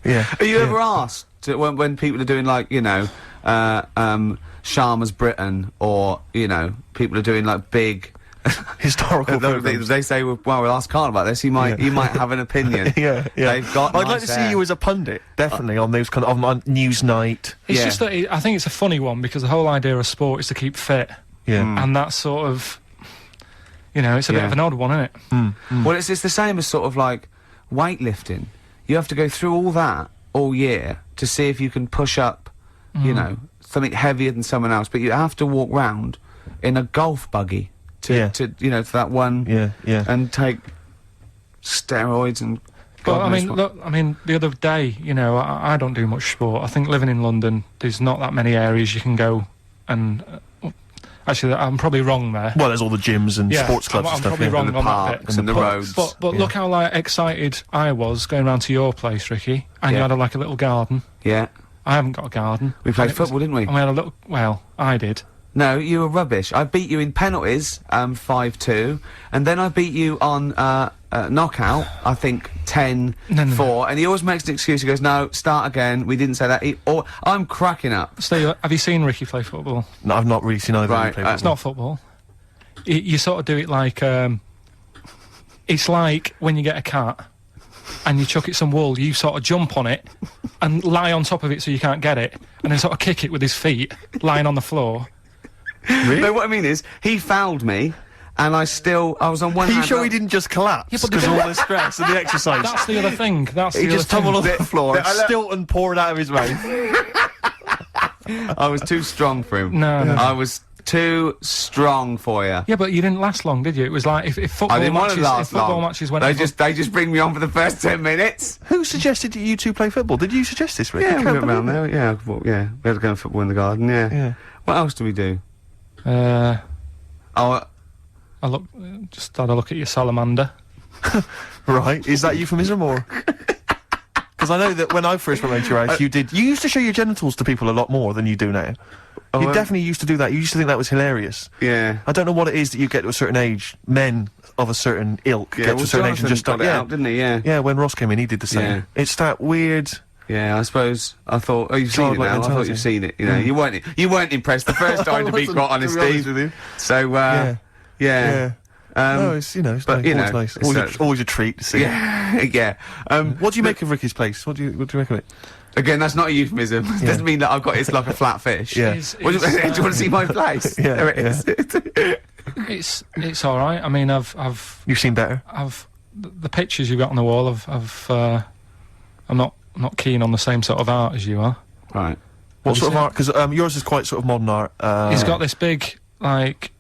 Yeah. Are you ever asked when people are doing like, you know, Sharma's Britain, or, you know, people are doing like big historical programs. They say, well, we'll ask Carl about this. You might have an opinion. Yeah. They've got. I'd like to see you as a pundit, definitely, on those kind of on Newsnight. It's just that I think it's a funny one because the whole idea of sport is to keep fit. Yeah. And that's sort of, you know, it's a bit of an odd one, isn't it? Well, it's the same as sort of like weightlifting. You have to go through all that all year to see if you can push up, you know, something heavier than someone else. But you have to walk round in a golf buggy to you know, to that one. Yeah. And take steroids and. But I mean, look, the other day, you know, I don't do much sport. I think living in London, there's not that many areas you can go and. Actually, I'm probably wrong there. Well, there's all the gyms and sports clubs and I'm stuff. probably wrong and the on parks that bit. and the roads. But look how like excited I was going round to your place, Ricky, and you had like a little garden. Yeah. I haven't got a garden. We played football, didn't we? And we had a little. Well, I did. No, you were rubbish. I beat you in penalties, 5-2, and then I beat you on knockout, I think 10-4, and he always makes an excuse. He goes, "No, start again. We didn't say that." I'm cracking up. So, have you seen Ricky play football? No, I've not really seen either. Right, play it's not football. You sort of do it like it's like when you get a cat and you chuck it some wool. You sort of jump on it and lie on top of it so you can't get it, and then sort of kick it with his feet, lying on the floor. Really? No, what I mean is, he fouled me, and I was on one hand. Are you sure he didn't just collapse because of all the stress and the exercise? That's the other thing. He just tumbled on the floor, Stilton poured out of his mouth. I was too strong for him. No. I was too strong for you. Yeah, but you didn't last long, did you? It was like if football I didn't want to last long. Matches went. They just bring me on for the first 10 minutes. Who suggested that you two play football? Did you suggest this, Rick? Yeah, we went around there. Yeah, well, yeah. We had to go and football in the garden. Yeah. What else do we do? I just had a look at your salamander. Right, is that euphemism or? Because I know that when I first went round to your house, you used to show your genitals to people a lot more than you do now. You definitely used to do that. You used to think that was hilarious. Yeah. I don't know what it is that you get to a certain age, men of a certain ilk get to a certain age and just start. Yeah, didn't he? Yeah. Yeah, when Ross came in, he did the same. Yeah. It's that weird. Yeah, I suppose. I thought, you've seen it now. I thought you've seen it. You know, you weren't impressed the first time, to be quite honest, Steve. With you. So, yeah. No, it's, you know, it's but, nice. Always a treat to see. Yeah. What do you make of Ricky's place? What do you make of it? Again, that's not a euphemism. It doesn't mean that I've got it's like a flat fish. Yeah. Do you want to see my place? There it is. It's all right. I mean, You've seen better. The pictures you've got on the wall. I'm not keen on the same sort of art as you are. Right. What sort of art? Because yours is quite sort of modern art. He's got this big like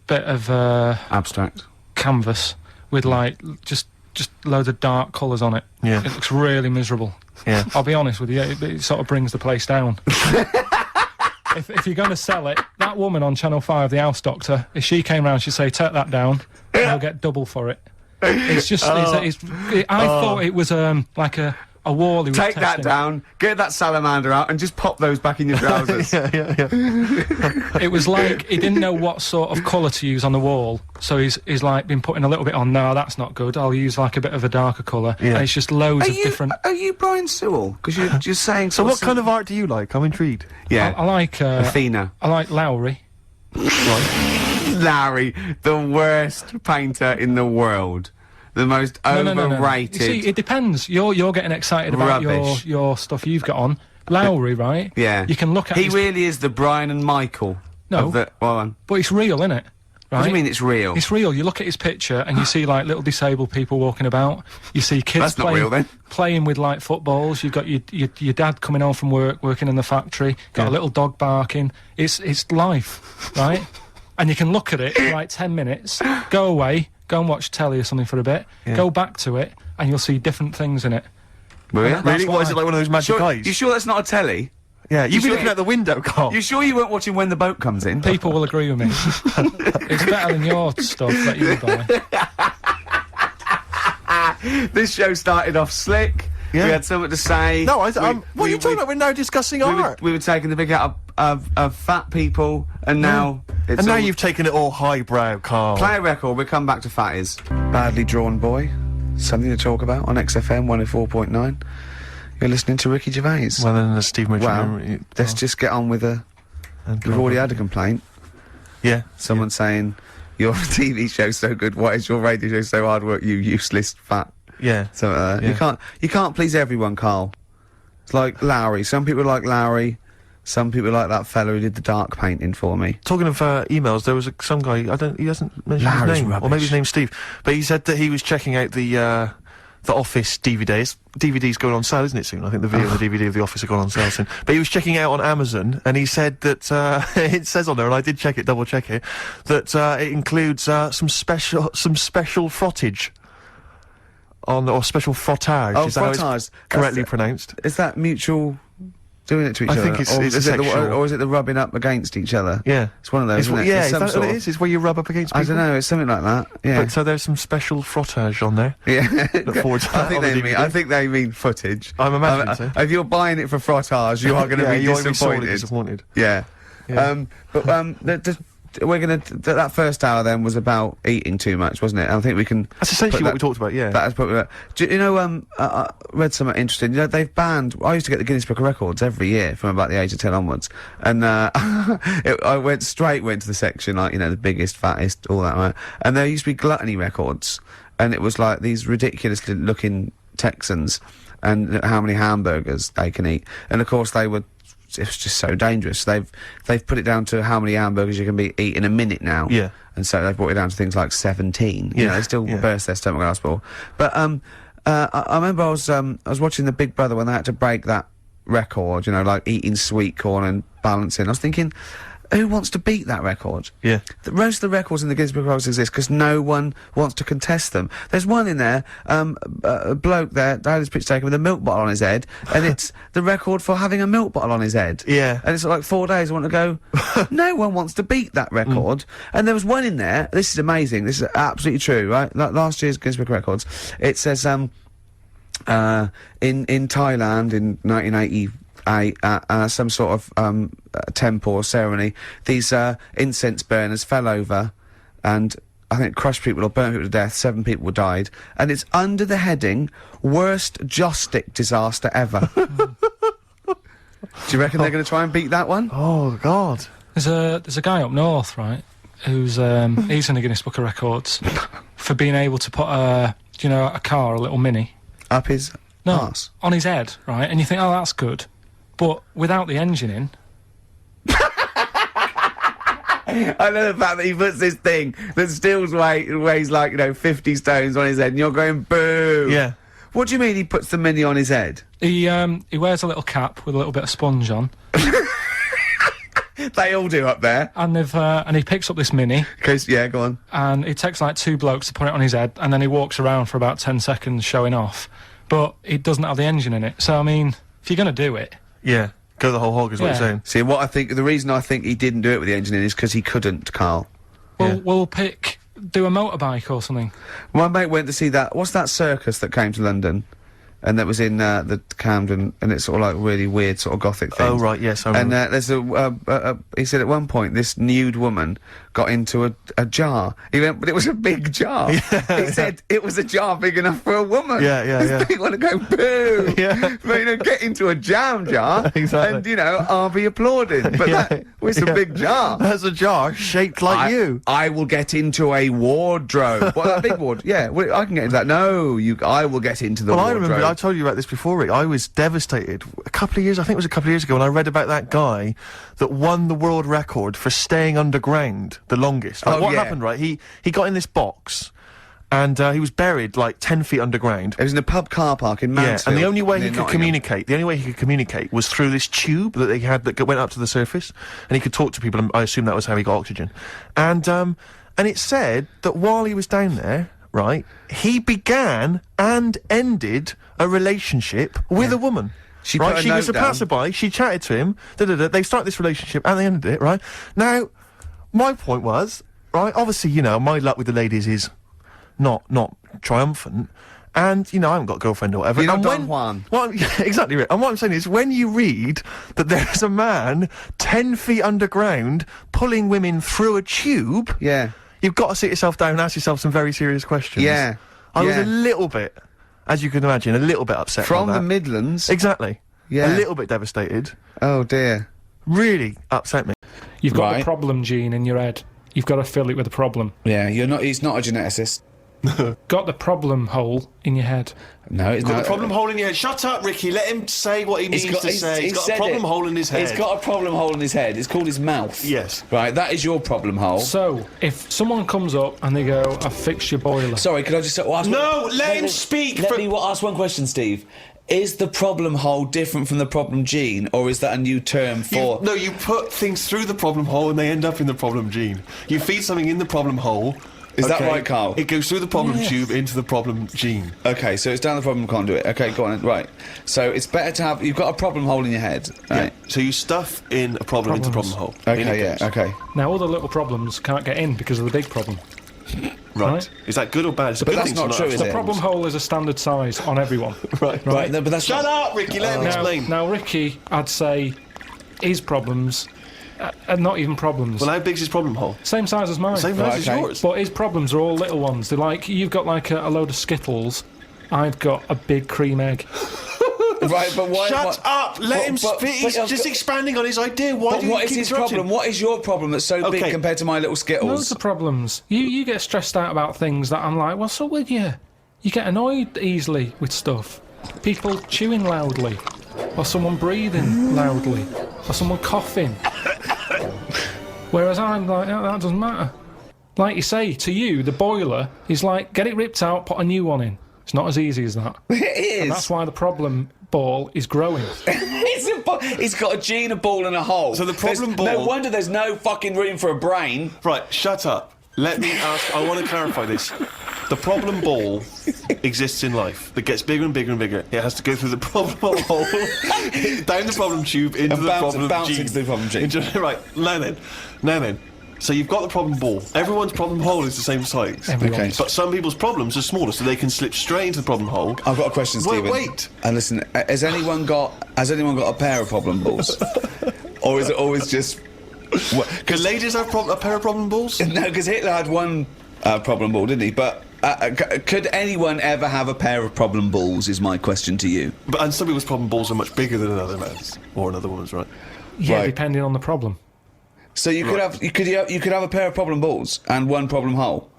bit of abstract canvas with like just loads of dark colours on it. Yeah. It looks really miserable. Yeah. I'll be honest with you, it sort of brings the place down. If you're going to sell it, that woman on Channel 5, the house doctor, if she came round, she'd say, take that down, and you'll get double for it. It's just, I thought it was like a wall he was Take testing. that down, get that salamander out, and just pop those back in your trousers. Yeah. It was like he didn't know what sort of colour to use on the wall, so he's like been putting a little bit on. No, that's not good. I'll use like a bit of a darker colour. Yeah. And it's just loads of different. Are you Brian Sewell? Because you're just saying. So what kind of art do you like? I'm intrigued. Yeah, I like Athena. I like Lowry. Right. Larry, the worst painter in the world. The most overrated. You see, it depends. You're getting excited about your stuff you've got on. Lowry, right? Yeah. You can look at. He really is the Brian and Michael. No. But it's real, isn't it? Right? What do you mean it's real? It's real. You look at his picture and you see like little disabled people walking about. You see kids playing with like footballs. You've got your dad coming home from work, working in the factory. Got a little dog barking. It's life, right? And you can look at it for like 10 minutes, go away. Go and watch telly or something for a bit, go back to it, and you'll see different things in it. Really? What, is it like one of those magic eyes? You sure that's not a telly? Yeah, you've been looking out the window, Carl. You sure you weren't watching When the Boat Comes In? People will agree with me. It's better than your stuff that you buy. This show started off slick. Yeah. We had something to say. No, what are you talking about? We're now discussing art. We were taking the big out of fat people, and now it's and now you've taken it all highbrow, Carl. Play a record. We'll come back to Fatties. Badly Drawn Boy. Something to talk about on XFM 104.9. You're listening to Ricky Gervais. Well, then there's Steve Mitchell. Well, let's just get on with the... We've already had a complaint. Yeah. Someone saying, your TV show's so good, why is your radio show so hard work, you useless fat... Yeah. So, you can't please everyone, Carl. It's like Lowry. Some people like Lowry. Some people like that fella who did the dark painting for me. Talking of emails, there was some guy, he hasn't mentioned Larry's his name. rubbish. Or maybe his name's Steve. But he said that he was checking out the Office DVDs. DVD's going on sale, isn't it, soon? I think the video and the DVD of The Office are going on sale soon. But he was checking it out on Amazon, and he said that, it says on there, and I did check it, double check it, that, it includes, some special frottage. Or special frottage. Oh, Is that how frottage. it's correctly pronounced? Is that mutual doing it to each other? I think it's or is it sexual. or is it the rubbing up against each other? Yeah. It's one of those, isn't it? Yeah, It's is some that sort what it of- is? It's where you rub up against people? I don't know, it's something like that. Yeah. But so there's some special frottage on there. Yeah. Look forward to that on the DVD. I think they mean footage. I'm imagining so. If you're buying it for frottage, you are going to Yeah, be you're gonna be sorely disappointed. disappointed. Yeah. Yeah. We're gonna that first hour then was about eating too much, wasn't it? I think we can. That's essentially put what we talked about, yeah. That is probably. Do you know? I read something interesting. You know, they've banned. I used to get the Guinness Book of Records every year from about the age of 10 onwards, and I went to the section like the biggest, fattest, all that, right? And there used to be gluttony records, and it was like these ridiculous looking Texans, and how many hamburgers they can eat, and of course they were. It was just so dangerous. They've put it down to how many hamburgers you can eat in a minute now. Yeah. And so they've brought it down to things like 17. Yeah. They still Yeah. burst their stomach at hospital. But I remember I was watching the Big Brother when they had to break that record. Like eating sweet corn and balancing. I was thinking, who wants to beat that record? Yeah. Most of the records in the Guinness Book of Records exist because no one wants to contest them. There's one in there, a bloke there, they had his picture taken with a milk bottle on his head, and it's the record for having a milk bottle on his head. Yeah. And it's like 4 days I want to go, no one wants to beat that record. And there was one in there, this is amazing, this is absolutely true, right? Like last year's Guinness Book of Records, it says, in Thailand in 1980, some sort of temple or ceremony, these incense burners fell over and I think crushed people or burnt people to death. 7 people died, and it's under the heading worst joss stick disaster ever. Do you reckon they're going to try and beat that one? Oh, God. There's a guy up north, right, who's he's in the Guinness Book of Records for being able to put a car, a little Mini, Up his arse. on his head, right? And you think, oh, that's good, but without the engine in. I know the fact that he puts this thing that still weighs like 50 stones on his head, and you're going boo. Yeah. What do you mean he puts the Mini on his head? He wears a little cap with a little bit of sponge on. They all do up there. And and he picks up this Mini, Yeah, go on. and it takes like 2 blokes to put it on his head, and then he walks around for about 10 seconds showing off. But it doesn't have the engine in it. So I mean, if you're gonna do it, Yeah. Go the whole hog is what Yeah. you're saying. See, the reason I think he didn't do it with the engine in is because he couldn't, Carl. Yeah. we'll do a motorbike or something. My mate went to see that, what's that circus that came to London? And that was in, the Camden, and it's sort of like really weird sort of gothic thing. Oh, right, yes, I And, remember. there's he said at one point, this nude woman got into a jar. He went, but it was a big jar. He said it was a jar big enough for a woman. Yeah, yeah, yeah. People want to go, boo! Yeah. But, get into a jam jar, Exactly. and, I'll be applauding. But Yeah, that was a yeah. big jar. That's a jar shaped like you. I will get into a wardrobe. What, that big wardrobe? Yeah, well, I can get into that. No, I will get into the Well, I wardrobe. remember, I told you about this before, Rick. I was devastated I think it was a couple of years ago, when I read about that guy that won the world record for staying underground the longest. Like, Oh, what yeah. happened, right? He got in this box, and he was buried like 10 feet underground. It was in a pub car park in Mansfield. Yeah, and the only way he near could Nottingham. communicate was through this tube that they had that went up to the surface, and he could talk to people, and I assume that was how he got oxygen. And it said that while he was down there, right, he began and ended a relationship with a woman. She put a She was note a down. passerby, she chatted to him, they started this relationship, and they ended it, right? Now, my point was, right, obviously, my luck with the ladies is not triumphant, and, I haven't got a girlfriend or whatever. You're not And Don Juan. Well, yeah, exactly right. And what I'm saying is, when you read that there's a man 10 feet underground pulling women through a tube, Yeah. you've got to sit yourself down and ask yourself some very serious questions. Yeah. I was Yeah. a little bit as you can imagine, a little bit upset From by the that. Midlands? Exactly. Yeah. A little bit devastated. Oh, dear. Really upset me. You've got Right. the problem gene in your head. You've got to fill it with a problem. Yeah, he's not a geneticist. Got the problem hole in your head. No, it's Got not. a problem hole in your head. Shut up, Ricky. Let him say what he needs to say. He's got a problem hole in his head. He's got a problem hole in his head. It's called his mouth. Yes. Right, that is your problem hole. So, if someone comes up and they go, I've fixed your boiler. Sorry, could I just ask No, let him speak. Let me ask one question, Steve. Is the problem hole different from the problem gene, or is that a new term for... No, you put things through the problem hole and they end up in the problem gene. You feed something in the problem hole. Is that right, Carl? It goes through the problem tube into the problem gene. Okay, so it's down the problem conduit. Okay, go on. Right. So it's better to have... You've got a problem hole in your head, right? Yeah. So you stuff in a problem into the problem hole. Okay, yeah, okay. Now, all the little problems can't get in because of the big problem. Right. Is that good or bad? It's a But good that's thing not to true, have. is The it? problem hole is a standard size on everyone. Right. Right, no, but that's Shut up, Ricky. Let him explain. Now, Ricky, I'd say his problems are not even problems. Well, how big's his problem hole? Same size as mine. Same size as okay. yours. But his problems are all little ones. They're like, you've got like a load of Skittles. I've got a big cream egg. Right, but why... Shut up! Let him speak. He's but- just expanding on his idea. Why But do you what is keep his interrupting? problem? What is your problem that's so big Okay. compared to my little Skittles? Loads of problems. You get stressed out about things that I'm like, what's up with you? You get annoyed easily with stuff. People chewing loudly. Or someone breathing loudly. Or someone coughing. Whereas I'm like, that doesn't matter. Like you say, to you, the boiler is like, get it ripped out, put a new one in. It's not as easy as that. It is. And that's why the problem ball is growing. He's got a gene, a ball, and a hole. So the problem No ball- wonder there's no fucking room for a brain. Right, shut up. Let me ask. I want to clarify this. The problem ball exists in life. That gets bigger and bigger and bigger. It has to go through the problem hole, down the problem tube, into And the problem bounce gene. into the problem gene. Right, now then. So you've got the problem ball. Everyone's problem hole is the same size. Everyone's. Okay. But some people's problems are smaller, so they can slip straight into the problem hole. I've got a question, Stephen. Wait. And listen, has anyone got a pair of problem balls, or is it always just? Can ladies have a pair of problem balls? No, because Hitler had one problem ball, didn't he? But could anyone ever have a pair of problem balls? Is my question to you. And some people's problem balls are much bigger than another man's or another woman's, right? Yeah, Right. depending on the problem. So you could have you could have a pair of problem balls and one problem hole.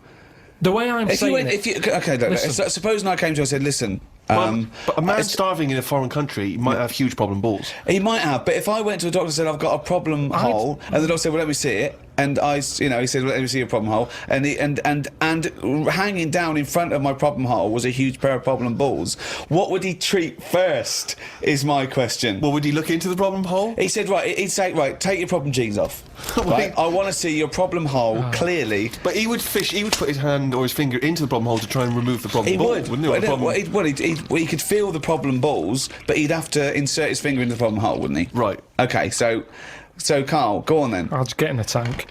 The way I'm saying Okay, supposing I came to you and said, listen. But a man starving in a foreign country might have huge problem balls. He might have, but if I went to a doctor and said I've got a problem hole, and the doctor said, "Well, let me see it," and he said, "Well, let me see your problem hole," and hanging down in front of my problem hole was a huge pair of problem balls. What would he treat first? Is my question. Well, would he look into the problem hole? He said, he'd say, take your problem genes off. Right? I want to see your problem hole clearly. But he would put his hand or his finger into the problem hole to try and remove the problem ball, wouldn't he? Or the problem- He could feel the problem balls, but he'd have to insert his finger into the problem hole, wouldn't he? Right. Okay, so Carl, go on then. I'll just get in the tank.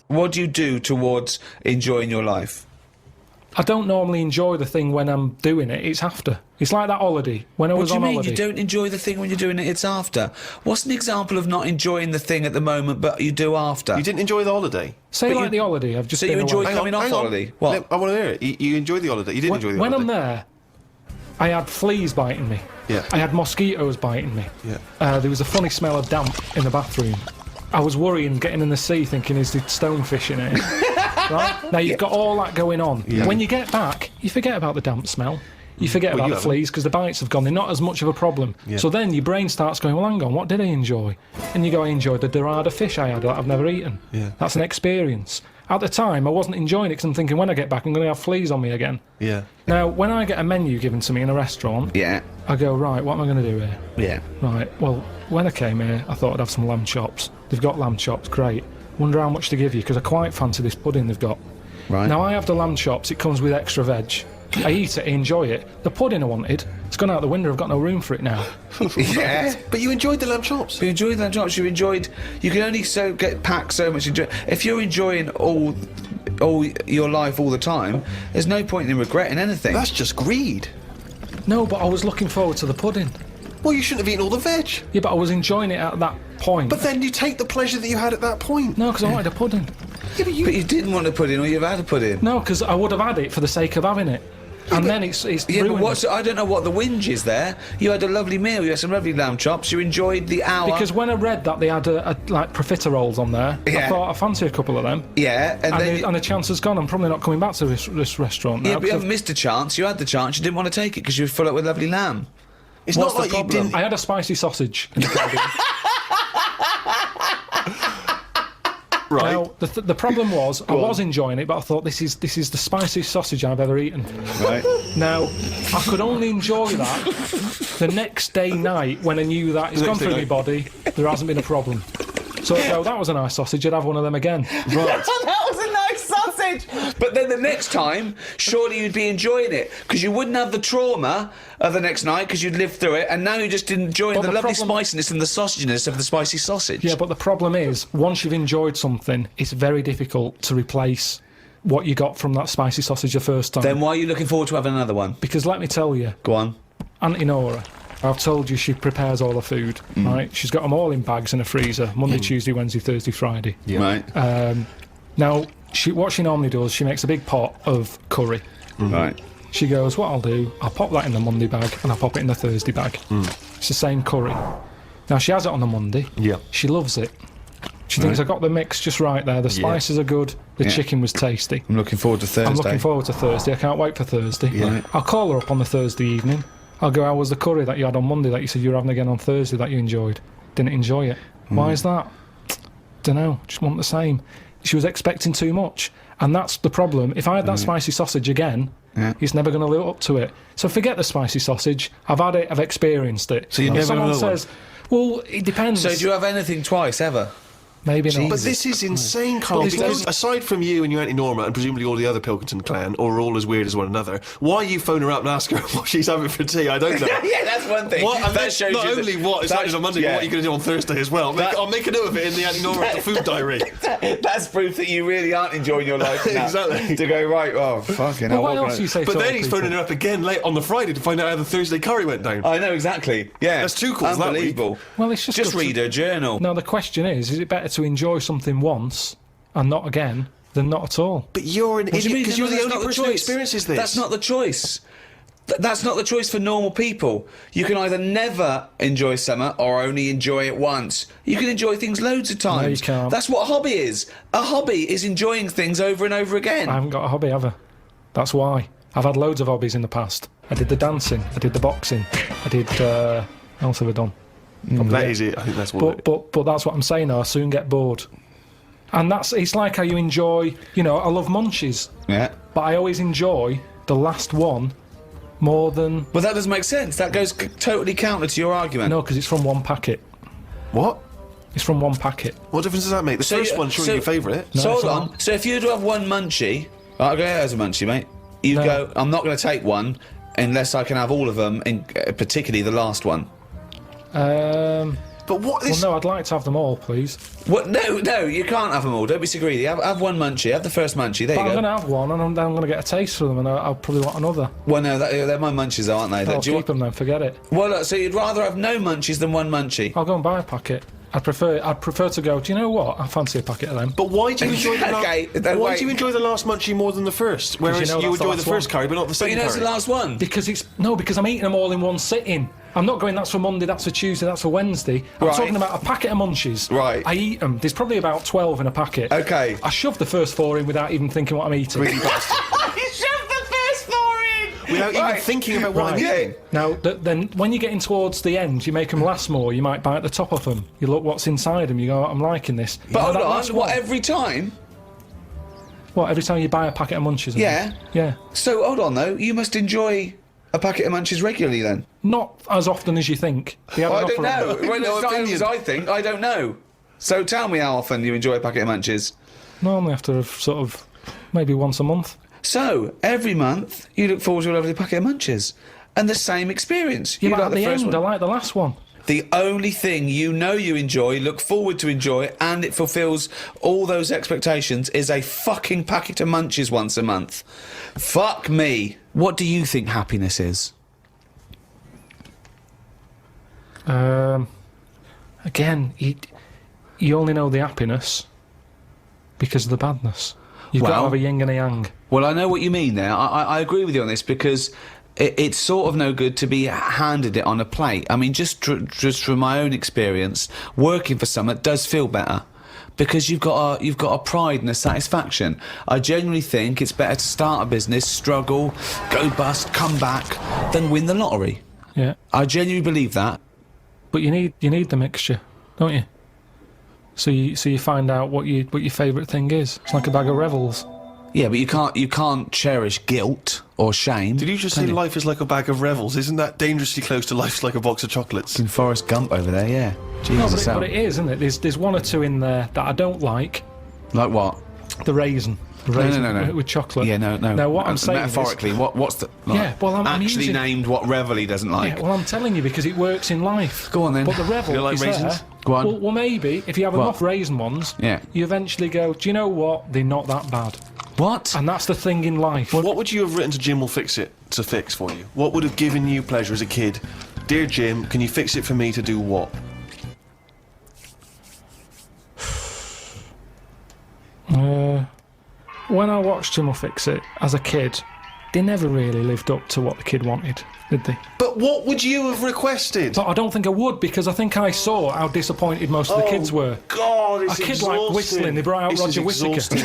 What do you do towards enjoying your life? I don't normally enjoy the thing when I'm doing it. It's after. It's like that holiday. When I What was do you on mean holiday. you don't enjoy the thing when you're doing it, it's after? What's an example of not enjoying the thing at the moment, but you do after? You didn't enjoy the holiday. Say But like you- the holiday. I've just So been you enjoyed away. coming off hang on. holiday? What? I want to hear it. You enjoyed the holiday. You didn't enjoy the When holiday. I'm there, I had fleas biting me. Yeah. I had mosquitoes biting me. Yeah. There was a funny smell of damp in the bathroom. I was worrying, getting in the sea, thinking, is the stonefish in it? Right? Now, you've got all that going on. Yeah. When you get back, you forget about the damp smell. You forget Well, about you the haven't. fleas because the bites have gone. They're not as much of a problem. Yeah. So then your brain starts going, well, hang on, what did I enjoy? And you go, I enjoyed the dorada fish I had that I've never eaten. Yeah. That's an experience. At the time, I wasn't enjoying it because I'm thinking, when I get back, I'm going to have fleas on me again. Yeah. Now, when I get a menu given to me in a restaurant, Yeah. I go, right, what am I going to do here? Yeah. Right, well, when I came here, I thought I'd have some lamb chops. They've got lamb chops, great. Wonder how much to give you, because I quite fancy this pudding they've got. Right. Now, I have the lamb chops, it comes with extra veg. I eat it, I enjoy it. The pudding I wanted, it's gone out the window, I've got no room for it now. Yeah. But you enjoyed the lamb chops. You enjoyed that chops. You can only get packed so much. If you're enjoying all your life all the time, there's no point in regretting anything. That's just greed. No, but I was looking forward to the pudding. Well, you shouldn't have eaten all the veg. Yeah, but I was enjoying it at that point. But then you take the pleasure that you had at that point. No, because I wanted a pudding. Yeah, but you didn't want a pudding, or you've had a pudding. No, because I would have had it for the sake of having it. And then it's Yeah, ruined. but I don't know what the whinge is there. You had a lovely meal, you had some lovely lamb chops, you enjoyed the hour. Because when I read that they had like profiteroles on there, I thought I fancy a couple of them. Yeah, and the chance has gone. I'm probably not coming back to this restaurant now. Yeah, but you haven't missed a chance. You had the chance. You didn't want to take it because you were full up with lovely lamb. It's What's not like the you problem? didn't. I had a spicy sausage. Right. Now, the problem was, I was enjoying it, but I thought this is the spiciest sausage I've ever eaten. Right. Now, I could only enjoy that the next day night when I knew that it's gone through my body, there hasn't been a problem. So if that was a nice sausage, I'd have one of them again. Right. That was a nice sausage! But then the next time, surely you'd be enjoying it, because you wouldn't have the trauma of the next night, because you'd lived through it, and now you're just enjoying the lovely spiciness and the sausaginess of the spicy sausage. Yeah, but the problem is, once you've enjoyed something, it's very difficult to replace what you got from that spicy sausage the first time. Then why are you looking forward to having another one? Because let me tell you, Go on. Auntie Nora, I've told you she prepares all the food, right? She's got them all in bags in a freezer, Monday, Tuesday, Wednesday, Thursday, Friday. Yeah. Right. Now, what she normally does, she makes a big pot of curry. Right. She goes, what I'll do, I'll pop that in the Monday bag and I'll pop it in the Thursday bag. It's the same curry. Now, she has it on the Monday. Yeah. She loves it. She thinks I got the mix just right there. The spices are good. The chicken was tasty. I'm looking forward to Thursday. I'm looking forward to Thursday. I can't wait for Thursday. Yeah. I'll call her up on the Thursday evening. I'll go, how was the curry that you had on Monday that you said you were having again on Thursday that you enjoyed? Didn't enjoy it. Why is that? Dunno. Just want the same. She was expecting too much. And that's the problem. If I had that spicy sausage again, he's never going to live up to it. So forget the spicy sausage. I've had it. I've experienced it. So you never Someone know says, well, it depends. So do you have anything twice, ever? Maybe not. But this is insane, Carl, because aside from you and your Auntie Norma and presumably all the other Pilkington clan, or are all as weird as one another, why you phone her up and ask her what she's having for tea, I don't know. Yeah, that's one thing. What, and that then shows not you only what it's happening on Monday, but what you're going to do on Thursday as well. I'll make a note of it in the Auntie Norma food diary. That's proof that you really aren't enjoying your life now. Exactly. To go, right, oh, fucking Well, hell. what else do you say? But to then other he's people? phoning her up again late on the Friday to find out how the Thursday curry went down. I know, exactly. Yeah. That's two calls that week. Unbelievable. Well, it's just read her journal. Now the question is it better to enjoy something once and not again than not at all? But you're an What do you idiot mean? because No, you're the that's only not person who choice. experiences this. That's not the choice. That's not the choice for normal people. You can either never enjoy summer or only enjoy it once. You can enjoy things loads of times. No, you can't. That's what a hobby is. A hobby is enjoying things over and over again. I haven't got a hobby ever. That's why. I've had loads of hobbies in the past. I did the dancing. I did the boxing. I did. What else have I done? That is it. I think that's what. But that's what I'm saying. I soon get bored. And it's like how you enjoy. You know, I love munchies, Yeah. but I always enjoy the last one more than Well, that doesn't make sense. That goes totally counter to your argument. no, because it's from one packet. What? It's from one packet. What difference does that make? The first one's surely your favourite. So hold it's on. not. So if you were to have one munchie, I'll go as a munchie, mate. You'd No. go, I'm not going to take one unless I can have all of them, particularly the last one. But what Well, is? no, I'd like to have them all, please. What? No, you can't have them all. Don't be so greedy. Have one munchie. Have the first munchie. There But you I'm go. going to have one, and I'm going to get a taste for them, and I'll probably want another. Well, no, they're my munchies, though, aren't they? I'll Do you keep them then. Forget it. Well, look, so you'd rather have no munchies than one munchie. I'll go and buy a packet. I'd prefer to go. Do you know what? I fancy a packet of them. But why do you enjoy the Okay, Why wait. do you enjoy the last munchie more than the first? Whereas you know you that's the enjoy the last first one. curry, but not the But second you know it's curry. the last one. Because I'm eating them all in one sitting. I'm not going, that's for Monday, that's for Tuesday, that's for Wednesday. I'm Right. talking about a packet of munchies. Right. I eat them. There's probably about 12 in a packet. Okay. I shove the first 4 in without even thinking what I'm eating. You shoved the first 4 in! Without even thinking about what I'm Right. eating. Now, then when you're getting towards the end, you make them last more. You might bite the top off them. You look what's inside them. You go, I'm liking this. But You know hold that on, last what, one? every time? What, every time you buy a packet of munchies? Yeah. Yeah. So, hold on, though. You must enjoy a packet of munchies regularly, then? Not as often as you think. They have I an don't offer on them. know. Well, No it's not opinion. as I think. I don't know. So tell me how often you enjoy a packet of munchies. Normally after sort of maybe once a month. So, every month, you look forward to a lovely packet of munchies. And the same experience. Yeah, You but like at the first end, one. I like the last one. The only thing you know you enjoy, look forward to enjoy, and it fulfills all those expectations is a fucking packet of munchies once a month. Fuck me. What do you think happiness is? Again, you only know the happiness because of the badness. You've got to have a yin and a yang. Well, I know what you mean there. I agree with you on this, because it's sort of no good to be handed it on a plate. I mean, just from my own experience, working for someone does feel better, because you've got a pride and a satisfaction. I genuinely think it's better to start a business, struggle, go bust, come back, than win the lottery. Yeah. I genuinely believe that. But you need the mixture, don't you? So you find out what your favourite thing is. It's like a bag of REVELS. Yeah, but you can't cherish guilt or shame. Did you just say life is like a bag of REVELS? Isn't that dangerously close to life's like a box of chocolates? In Forrest Gump over there, yeah. Jesus, but it is, isn't it? There's one or two in there that I don't like. Like what? The raisin. No. With chocolate. Yeah, no. Now, what I'm saying metaphorically, what's the... Like, yeah, well, I'm actually using... named what Revel he doesn't like. Yeah, well, I'm telling you, because it works in life. Go on, then. But the Revel You like is raisins? there. Go on. Well, maybe, if you have enough raisin ones, you eventually go, do you know what? They're not that bad. What? And that's the thing in life. What would you have written to Jim will fix it to fix for you? What would have given you pleasure as a kid? Dear Jim, can you fix it for me to do what? When I watched Jim will fix it as a kid, they never really lived up to what the kid wanted, did they? But what would you have requested? But I don't think I would, because I think I saw how disappointed most of the kids were. God, it's a kid exhausting. like whistling, they brought out This Roger is Whittaker. exhausting.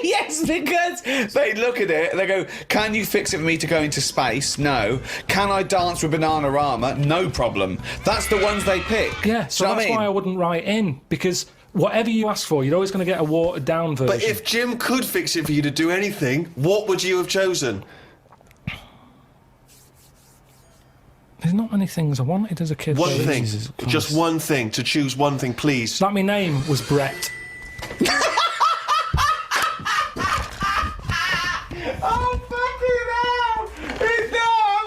Yes, because they look at it, they go, can you fix it for me to go into space? No. Can I dance with Bananarama? No problem. That's the ones they pick. Yeah, so that's why I wouldn't write in, because whatever you ask for, you're always going to get a watered-down version. But if Jim could fix it for you to do anything, what would you have chosen? There's not many things I wanted as a kid. One thing. Just one thing. To choose one thing, please. That my name was Brett. Oh, fucking hell! It's not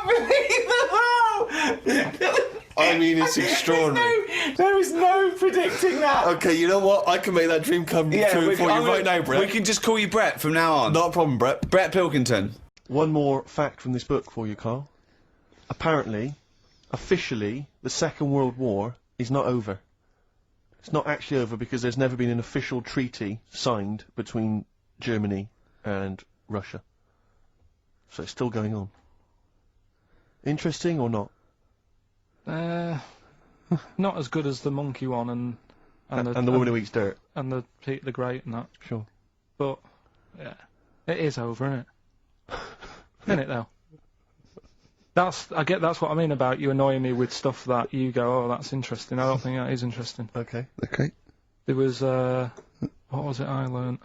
unbelievable! I mean, it's extraordinary. There is no predicting that. Okay, you know what? I can make that dream come true for you right now, Brett. We can just call you Brett from now on. Not a problem, Brett. Brett Pilkington. One more fact from this book for you, Carl. Apparently, officially, the Second World War is not over. It's not actually over because there's never been an official treaty signed between Germany and Russia. So it's still going on. Interesting or not? Not as good as the monkey one and the woman who eats dirt. And the Pete the Great and that. Sure. But, yeah, it is over, isn't it? Isn't it, though? That's what I mean about you annoying me with stuff that you go, oh, that's interesting. I don't think that is interesting. Okay. There was, what was it I learnt?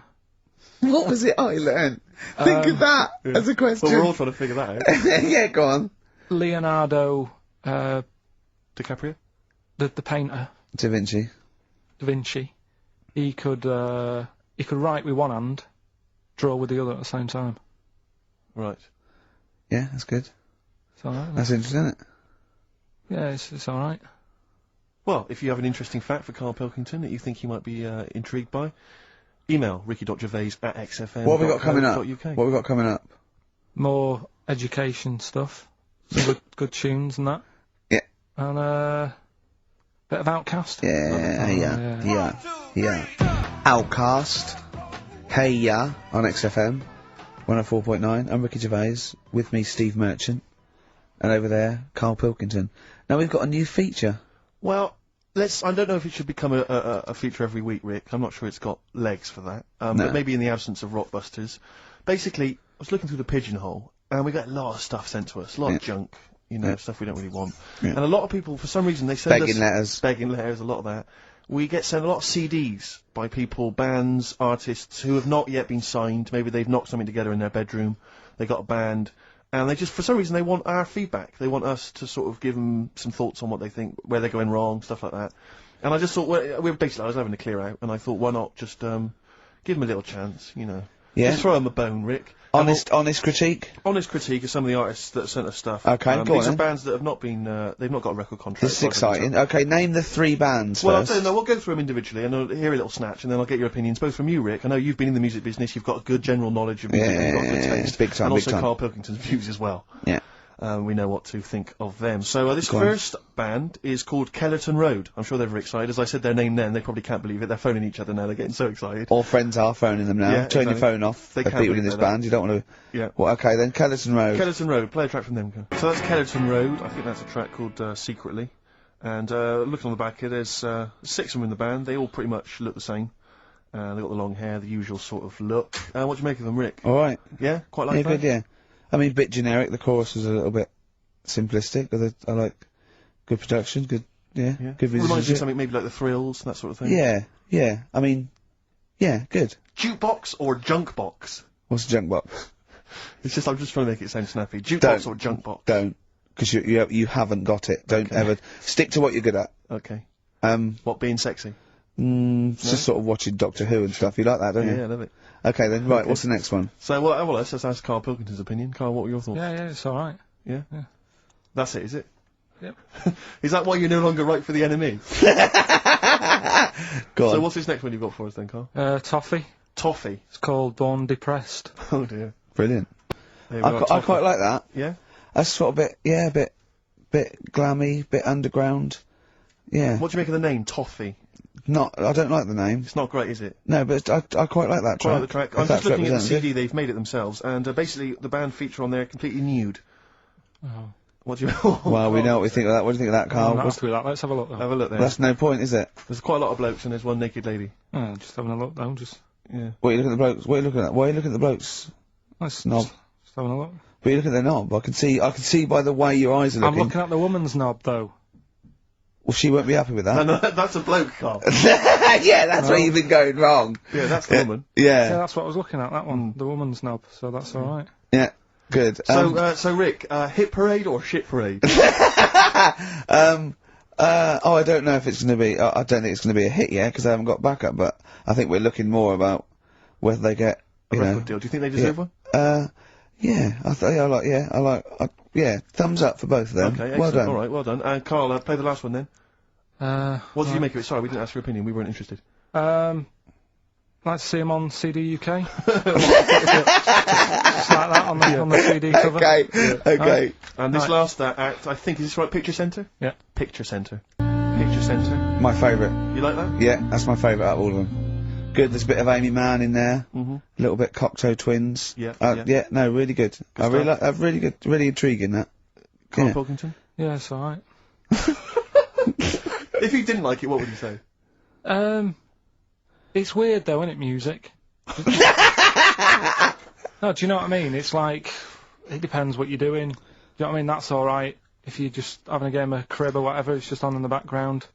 What was it I learned? Think of that as a question. Well, we're all trying to figure that out. Yeah, go on. Leonardo, DiCaprio? the painter. Da Vinci. Da Vinci. He could write with one hand, draw with the other at the same time. Right. Yeah, that's good. It's alright. That's interesting, isn't it? Yeah, it's alright. Well, if you have an interesting fact for Karl Pilkington that you think he might be intrigued by, email ricky.gervais@xfm.co.uk. What have we got coming up? What have we got coming up? More education stuff. Some good tunes and that. Yeah. And bit of Outcast. Yeah. Outcast. Hey Ya on XFM 104.9. I'm Ricky Gervais. With me, Steve Merchant. And over there, Karl Pilkington. Now we've got a new feature. Well, I don't know if it should become a feature every week, Rick. I'm not sure it's got legs for that. But maybe in the absence of Rockbusters. Basically, I was looking through the pigeonhole, and we got a lot of stuff sent to us. A lot of junk. You know, stuff we don't really want. Yeah. And a lot of people, for some reason, they send us... Begging letters, a lot of that. We get sent a lot of CDs by people, bands, artists, who have not yet been signed. Maybe they've knocked something together in their bedroom. They got a band. And they just, for some reason, they want our feedback. They want us to sort of give them some thoughts on what they think, where they're going wrong, stuff like that. And I just thought, I was having a clear out, and I thought, why not just give them a little chance, you know. Yeah. Just throw them a bone, Rick. Honest critique? Honest critique of some of the artists that sent us stuff. Okay, go on. These are bands that have not been, they've not got a record contract. This is exciting. Okay, name the 3 bands well, first. We'll go through them individually, and I'll hear a little snatch, and then I'll get your opinions, both from you, Rick. I know you've been in the music business, you've got a good general knowledge of music, you've got good taste. Big time, and also big time. Karl Pilkington's views as well. Yeah. we know what to think of them. So this first band is called Kellerton Road. I'm sure they're very excited. As I said their name then, they probably can't believe it. They're phoning each other now. They're getting so excited. All friends are phoning them now. Yeah, Turn your phone off. They can't people in this band. You don't want to. Yeah. Well, okay then. Kellerton Road. Kellerton Road. Play a track from them. So that's Kellerton Road. I think that's a track called Secretly. And looking on the back here, there's 6 of them in the band. They all pretty much look the same. They've got the long hair, the usual sort of look. What do you make of them, Rick? All right. Yeah, quite like that. Good. Yeah. I mean, a bit generic. The chorus was a little bit simplistic, but I like good production, good good musicianship. Reminds me of something maybe like the Thrills, that sort of thing. Yeah. I mean, good. Jukebox or junk box? What's a junk box? It's just I'm just trying to make it sound snappy. Jukebox or junk box? Don't, because you haven't got it. Don't ever stick to what you're good at. Okay. What, being sexy? Just sort of watching Doctor Who and stuff. You like that, don't you? Yeah, I love it. Okay then. Right. What's the next one? So well, let's just ask Karl Pilkington's opinion. Karl, what were your thoughts? Yeah, it's all right. Yeah. That's it, is it? Yep. Is that why you're no longer right for the enemy? Go on. So what's this next one you've got for us then, Karl? Toffee. Toffee. It's called Born Depressed. Oh dear. Brilliant. There we go, I quite like that. Yeah. That's sort of a bit glammy, bit underground. Yeah. What do you make of the name, Toffee? I don't like the name. It's not great, is it? No, but I quite like that track. Quite like the track. I'm just looking at the CD, they've made it themselves, and basically the band feature on there completely nude. Oh. What do you... Well, we know what we think of that. What do you think of that, Karl? I'm not happy with that. Let's have a look, though. Have a look there. That's no point, is it? There's quite a lot of blokes and there's one naked lady. Oh, just having a look, though, Yeah. What are you looking at the blokes? What are you looking at? Why are you looking at the blokes? Knob. Just having a look. But you're looking at their knob. I can see by the way your eyes are looking. I'm looking at the woman's knob, though. Well, she won't be happy with that. No, that's a bloke, Karl. Yeah, that's where you've been going wrong. Yeah, that's the woman. Yeah, that's what I was looking at, that one. The woman's knob, so that's alright. Yeah, good. So Rick, hit parade or shit parade? I don't know if it's going to be, I don't think it's going to be a hit yet, because I haven't got backup, but I think we're looking more about whether they get, a record deal. Do you think they deserve one? Yeah, thumbs up for both of them. Okay, well done. Alright, well done. And Karl, play the last one then. What did you make of it? Sorry, we didn't ask your opinion, we weren't interested. Like to see him on CD UK. Just like that on the CD cover. Okay. And this last act, I think, is this right? Picture Centre? Yeah. Picture Centre. Picture Centre. My favourite. You like that? Yeah, that's my favourite out of all of them. Good, there's a bit of Amy Mann in there. A little bit Cocteau Twins. Yeah. No, really good. I really like, really good, really intriguing that. Karl Pilkington? Yeah, it's alright. If you didn't like it, what would you say? It's weird though, isn't it, music? No, do you know what I mean? It's like, it depends what you're doing. Do you know what I mean? That's alright. If you're just having a game of crib or whatever, it's just on in the background.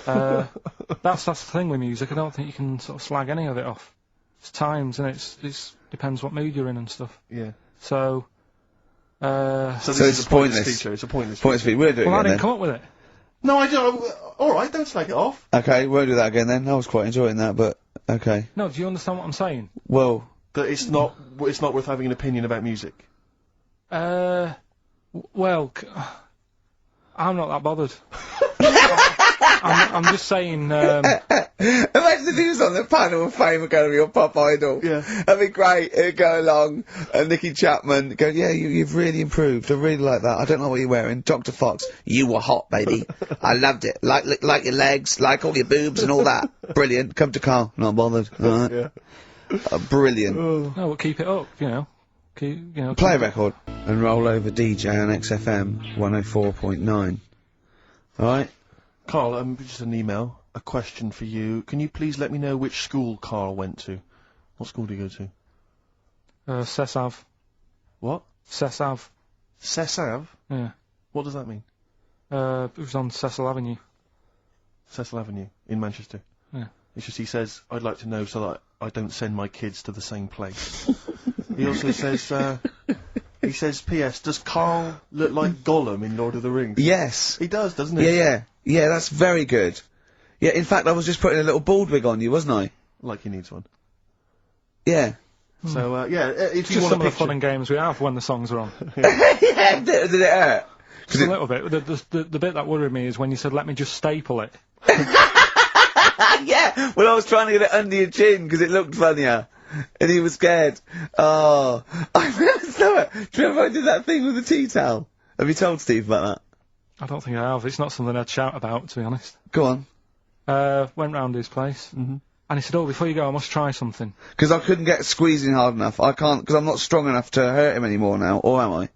That's the thing with music. I don't think you can sort of slag any of it off. It's times, and it's depends what mood you're in and stuff. Yeah. So this it's is a pointless pointless. feature. It's a pointless feature. We'll do it well, I again didn't come up with it. No, I don't. Alright, don't slag it off. Okay, won't do that again then. I was quite enjoying that, but okay. No, do you understand what I'm saying? Well, that it's not worth having an opinion about music. Well, I'm not that bothered. I'm just saying. Imagine if he was on the panel of Fame and going to be your pop idol. Yeah. That'd be great. It'd go along, and Nicky Chapman go, yeah, you've really improved. I really like that. I don't know what you're wearing. Dr. Fox, you were hot, baby. I loved it. Like your legs, like all your boobs and all that. Brilliant. Come to Karl. Not bothered. All right. Yeah. Brilliant. No, we'll keep it up, you know. Play a record and roll over DJ on XFM 104.9. Alright? Karl, just an email, a question for you. Can you please let me know which school Karl went to? What school did he go to? Cessav. What? Cessav. Cessav? Yeah. What does that mean? It was on Cecil Avenue. Cecil Avenue, in Manchester? Yeah. It's just he says, I'd like to know so that I don't send my kids to the same place. He also says, he says, P.S., does Karl look like Gollum in Lord of the Rings? Yes. He does, doesn't he? Yeah, that's very good. Yeah, in fact, I was just putting a little bald wig on you, wasn't I? Like he needs one. Yeah. So, if you just want some a of the fun and games we have when the songs are on. Yeah, did it hurt? Just a little bit. The bit that worried me is when you said, let me just staple it. Yeah, well, I was trying to get it under your chin because it looked funnier. And he was scared. Oh. I remember, do you remember I did that thing with the tea towel? Have you told Steve about that? I don't think I have. It's not something I'd shout about, to be honest. Go on. Went round his place, and he said, "Oh, before you go, I must try something." Because I couldn't get squeezing hard enough. I can't, because I'm not strong enough to hurt him anymore now, or am I?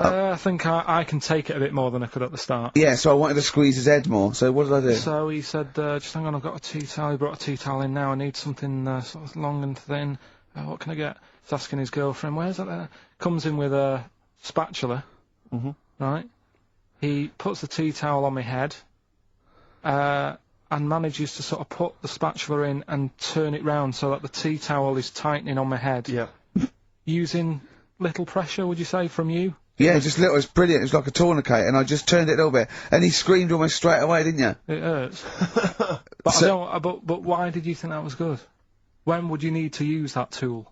I think I can take it a bit more than I could at the start. Yeah, so I wanted to squeeze his head more, so what did I do? So he said, just hang on, I've got a tea towel. He brought a tea towel in now. I need something sort of long and thin. What can I get? He's asking his girlfriend, where's that? Comes in with a spatula, right? He puts the tea towel on my head, and manages to sort of put the spatula in and turn it round so that the tea towel is tightening on my head. Yeah. Using little pressure, would you say, from you? Yeah, just little. It's brilliant. It's like a tourniquet, and I just turned it a little bit, and he screamed almost straight away, didn't you? It hurts. But so, I don't. But why did you think that was good? When would you need to use that tool?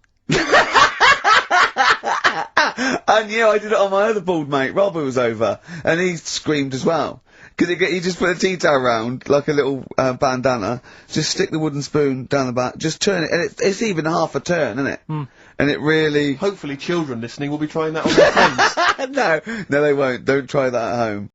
And yeah, I did it on my other bald mate, Rob, who was over, and he screamed as well. Because he just put a tea towel round, like a little bandana, just stick the wooden spoon down the back, just turn it, and it's even half a turn, isn't it? And it really... Hopefully children listening will be trying that on their friends. No, they won't. Don't try that at home.